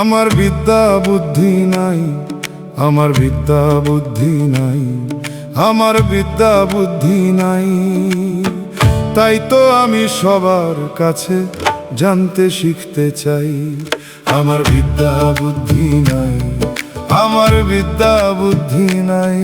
আমার বিদ্যা বুদ্ধি নাই, আমার বিদ্যা বুদ্ধি নাই, আমার বিদ্যা বুদ্ধি নাই। তাই তো আমি সবার কাছে জানতে শিখতে চাই। আমার বিদ্যা বুদ্ধি নাই, আমার বিদ্যা বুদ্ধি নাই।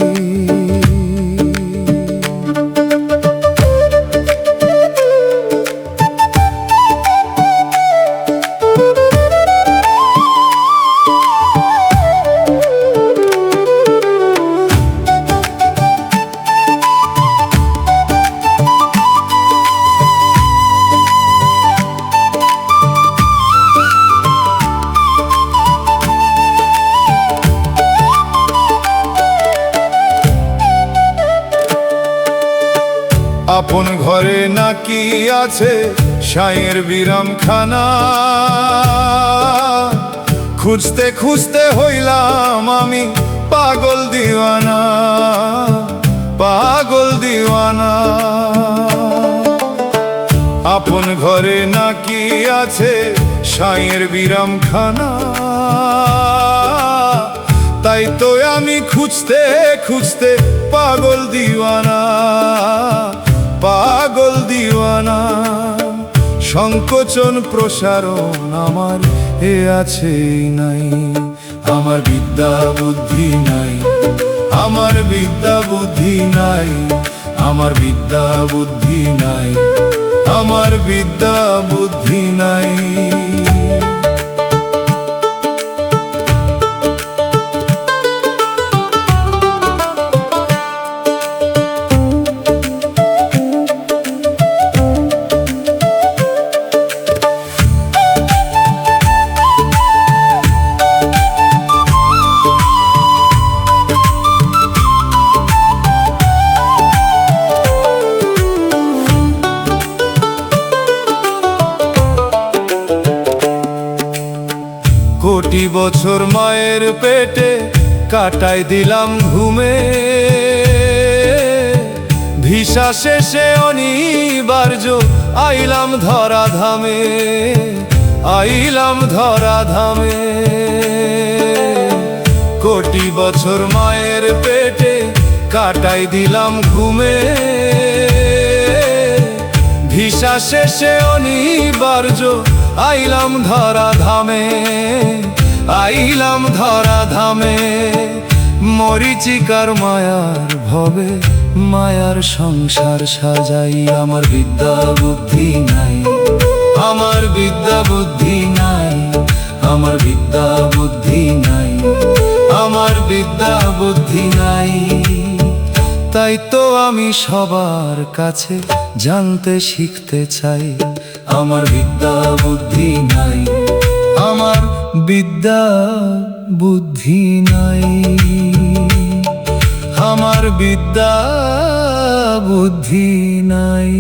আপন ঘরে নাকি আছে সাঁয়ের বিরামখানা, খুঁজতে খুঁজতে হইলাম আমি পাগল দিওয়ানা, পাগল দিওয়ানা। আপন ঘরে নাকি আছে সাঁয়ের বিরামখানা, তাই তো আমি খুঁজতে খুঁজতে পাগল দিওয়ানা, পাগল দিওয়ানা। সংকোচন প্রসারণ আমার এ আছে নাই। আমার বিদ্যা বুদ্ধি নাই, আমার বিদ্যা বুদ্ধি নাই, আমার বিদ্যা বুদ্ধি নাই, আমার বিদ্যা বুদ্ধি নাই। কোটি বছর মায়ের পেটে কাটাই দিলাম ঘুমে, ভিসা শেষে অনিবার্য আইলাম ধরা ধামে, আইলাম ধরা ধামে। কোটি বছর মায়ের পেটে কাটাই দিলাম ঘুমে, ভিসা শেষে অনিবার্য আইলাম ধরা ধামে, আইলাম ধরা ধামে। মরিচিকার মায়ার ভবে মায়ার সংসার সাজাই। আমার বিদ্যা বুদ্ধি নাই, আমার বিদ্যা বুদ্ধি নাই, আমার বিদ্যা বুদ্ধি নাই, আমার বিদ্যা বুদ্ধি নাই। তাই তো আমি সবার কাছে জানতে শিখতে চাই। আমার বিদ্যা বুদ্ধি নাই, আমার বিদ্যা বুদ্ধি নাই, আমার বিদ্যা বুদ্ধি নাই।